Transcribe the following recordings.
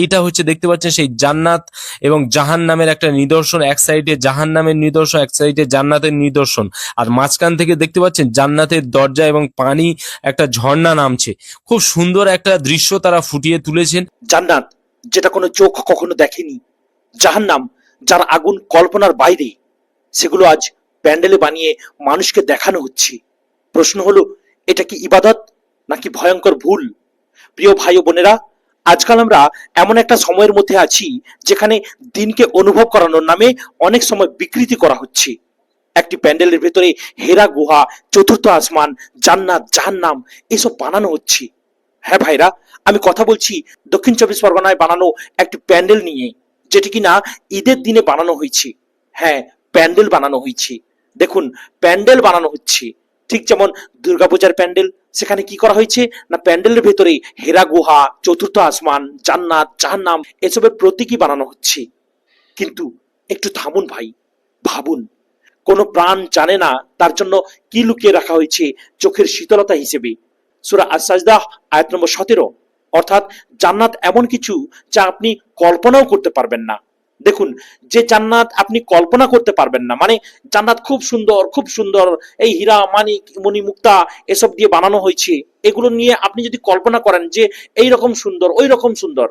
এইটা হচ্ছে দেখতে পাচ্ছেন সেই জান্নাত এবং জাহান্নামের একটা নিদর্শন, এক সাইডে জাহান্নামের নিদর্শন, এক সাইডে জান্নাতের নিদর্শন, আর মাঝখান থেকে দেখতে পাচ্ছেন জান্নাতের দরজা এবং পানি, একটা ঝর্ণা নামছে। খুব সুন্দর একটা দৃশ্য তারা ফুটিয়ে তুলেছেন। জান্নাত যেটা কোনো চোখ কখনো দেখেনি, জাহান্নাম যার আগুন কল্পনার বাইরে, সেগুলো আজ প্যান্ডেলে বানিয়ে মানুষকে দেখানো হচ্ছে। প্রশ্ন হলো, এটা কি ইবাদত নাকি ভয়ঙ্কর ভুল? প্রিয় ভাই ও বোনেরা, আজকাল আমরা এমন একটা সময়ের মধ্যে আছি যেখানে দিনকে অনুভব করানোর নামে অনেক সময় বিকৃতি করা হচ্ছে। একটি প্যান্ডেলের ভেতরে হেরা গুহা, চতুর্থ আসমান, জান্নাত, জাহান্নাম এসব বানানো হচ্ছে। হ্যাঁ ভাইরা, আমি কথা বলছি দক্ষিণ চব্বিশ পরগনায় বানানো একটি প্যান্ডেল নিয়ে, যেটি কিনা ঈদের দিনে বানানো হয়েছে। হ্যাঁ, প্যান্ডেল বানানো হয়েছে। দেখুন, প্যান্ডেল বানানো হচ্ছে ঠিক যেমন দুর্গাপূজার প্যান্ডেল। সেখানে কি করা হয়েছে না, প্যান্ডেলের ভেতরে হেরা গুহা, চতুর্থ আসমান, জান্নাত, জাহান্নাম এসবের প্রতীকী বানানো হচ্ছে। কিন্তু একটু থামুন ভাই, ভাবুন, কোন প্রাণ জানে না তার জন্য কি লুকিয়ে রাখা হয়েছে চোখের শীতলতা হিসেবে। সূরা আস-সাজদা আয়াত নম্বর 17। অর্থাৎ জান্নাত এমন কিছু যা আপনি কল্পনাও করতে পারবেন না। দেখুন, যে জান্নাত আপনি কল্পনা করতে পারবেন না, মানে জান্নাত খুব সুন্দর, খুব সুন্দর, এই হীরা মানিক মণি মুক্তা এসব দিয়ে বানানো হয়েছে, এগুলো নিয়ে আপনি যদি কল্পনা করেন যে এই রকম সুন্দর, ওই রকম সুন্দর,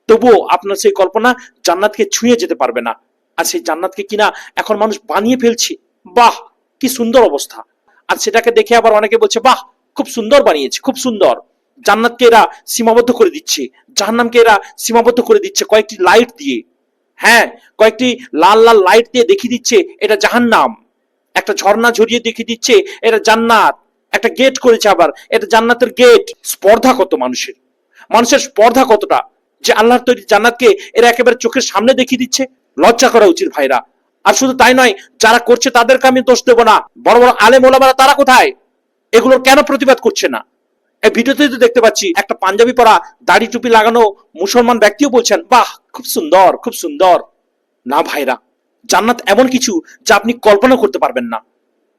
তবুও আপনার সেই কল্পনা জান্নাতকে ছুঁয়ে যেতে পারবে না। আর সেই জান্নাতকে কিনা এখন মানুষ বানিয়ে ফেলছে। বাহ, কি সুন্দর অবস্থা! আর সেটাকে দেখে আবার অনেকে বলছে, বাহ, খুব সুন্দর বানিয়েছে, খুব সুন্দর। জান্নাতকে এরা সীমাবদ্ধ করে দিচ্ছে, জাহান্নামকে এরা সীমাবদ্ধ করে দিচ্ছে কয়েকটি লাইট দিয়ে। হ্যাঁ, কয়েকটি লাল লাল লাইট দিয়ে দেখিয়ে দিচ্ছে এটা জাহান্নাম, একটা ঝর্ণা ঝরিয়ে দেখিয়ে দিচ্ছে এটা জান্নাত, একটা গেট করেছে আবার এটা জান্নাতের গেট। স্পর্ধা কত মানুষের, মানুষের স্পর্ধা কতটা যে আল্লাহর তৈরি জান্নাতকে এরা একেবারে চোখের সামনে দেখিয়ে দিচ্ছে। লজ্জা করা উচিত ভাইরা। আর শুধু তাই নয়, যারা করছে তাদেরকে আমি দোষ দেব না, বড় বড় আলেম ওলামারা তারা কোথায়? এগুলোর কেন প্রতিবাদ করছে না? এই ভিডিওতে তো দেখতে পাচ্ছি একটা পাঞ্জাবি পরা, দাড়ি টুপি লাগানো মুসলমান ব্যক্তিও বলছেন, বাহ, খুব সুন্দর, খুব সুন্দর। না ভাইরা, জান্নাত এমন কিছু যা আপনি কল্পনা করতে পারবেন না।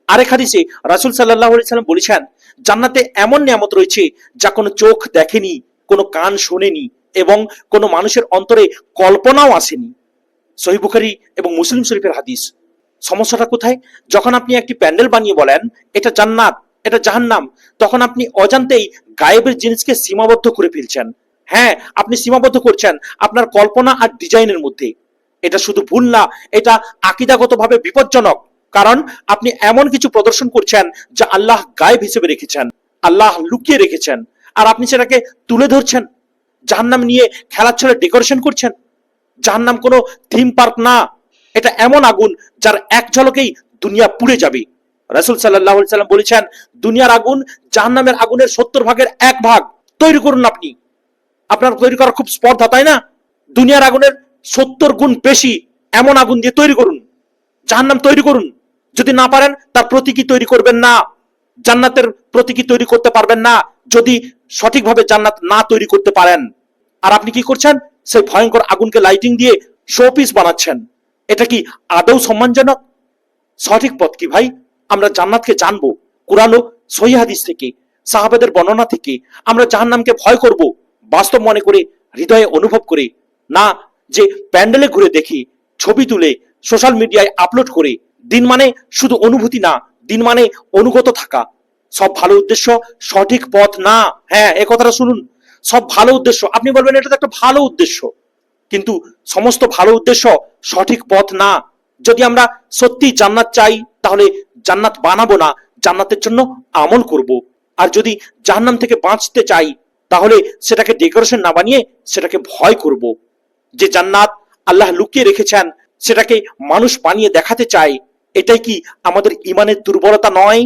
আরেক হাদিসে রাসূল সাল্লাল্লাহু আলাইহি সাল্লাম বলেছেন, জান্নাতে এমন নিয়ামত রয়েছে যা কোনো চোখ দেখেনি, কোনো কান শোনেনি এবং কোনো মানুষের অন্তরে কল্পনাও আসেনি। সহিহ বুখারী এবং মুসলিম শরীফের হাদিস। সমস্যাটা কোথায়? যখন আপনি একটি প্যান্ডেল বানিয়ে বলেন এটা জান্নাত, এটা জাহান্নাম, তখন আপনি অজান্তেই গায়েবের জিনিসকে সীমাবদ্ধ করে ফেলছেন। হ্যাঁ, আপনি সীমাবদ্ধ করছেন আপনার কল্পনা আর ডিজাইনের মধ্যে। এটা শুধু ভুল না, এটা আকীদাগতভাবে বিপজ্জনক। কারণ আপনি এমন কিছু প্রদর্শন করছেন যা আল্লাহ গায়েব হিসেবে রেখেছেন, আল্লাহ লুকিয়ে রেখেছেন, আর আপনি সেটাকে তুলে ধরছেন। জাহান্নাম নিয়ে খেলার ছলে ডেকোরেশন করছেন। জাহান্নাম কোনো থিম পার্ক না, এটা এমন আগুন যার এক ঝলকেই দুনিয়া পুড়ে যাবে। রাসূল সাল্লাল্লাহু আলাইহি সাল্লাম বলেছেন, দুনিয়ার আগুন জাহান্নামের আগুনের 70 ভাগের 1 ভাগ তৈরি করুন আপনি। আপনার তৈরি করা খুব স্পর্ধা, তাই না? দুনিয়ার আগুনের 70 গুণ বেশি এমন আগুন দিয়ে তৈরি করুন, জাহান্নাম তৈরি করুন। যদি না পারেন তার প্রতীকী তৈরি করবেন না, জান্নাতের প্রতীকী তৈরি করতে পারবেন না যদি সঠিকভাবে জান্নাত না তৈরি করতে পারেন। আর আপনি কি করছেন? সেই ভয়ঙ্কর আগুনকে লাইটিং দিয়ে শো পিস বানাচ্ছেন। এটা কি আদৌ সম্মানজনক? সঠিক পথ কি ভাই? আমরা জান্নাতকে জানবো কুরআন ও সহিহ হাদিস থেকে, সাহাবাদের বর্ণনা থেকে। আমরা জাহান্নামকে ভয় করব বাস্তব মনে করে, হৃদয়ে অনুভব করে, না যে প্যান্ডেলে ঘুরে দেখি, ছবি তুলে সোশ্যাল মিডিয়ায় আপলোড করে। দিন মানে শুধু অনুভূতি না, দিন মানে অনুগত থাকা। সব ভালো উদ্দেশ্য সঠিক পথ না। হ্যাঁ, এই কথাটা শুনুন, সব ভালো উদ্দেশ্য, আপনি বলবেন এটা তো একটা ভালো উদ্দেশ্য, কিন্তু সমস্ত ভালো উদ্দেশ্য সঠিক পথ না। যদি আমরা সত্যি জান্নাত চাই তাহলে জান্নাত বানাবো না, জান্নাতের জন্য আমল করব। আর যদি জাহান্নাম থেকে বাঁচতে চাই তাহলে সেটাকে ডেকোরেশন না বানিয়ে সেটাকে ভয় করব। যে জান্নাত আল্লাহ লুকিয়ে রেখেছেন সেটাকে মানুষ বানিয়ে দেখাতে চায়, এটাই কি আমাদের ঈমানের দুর্বলতা নয়?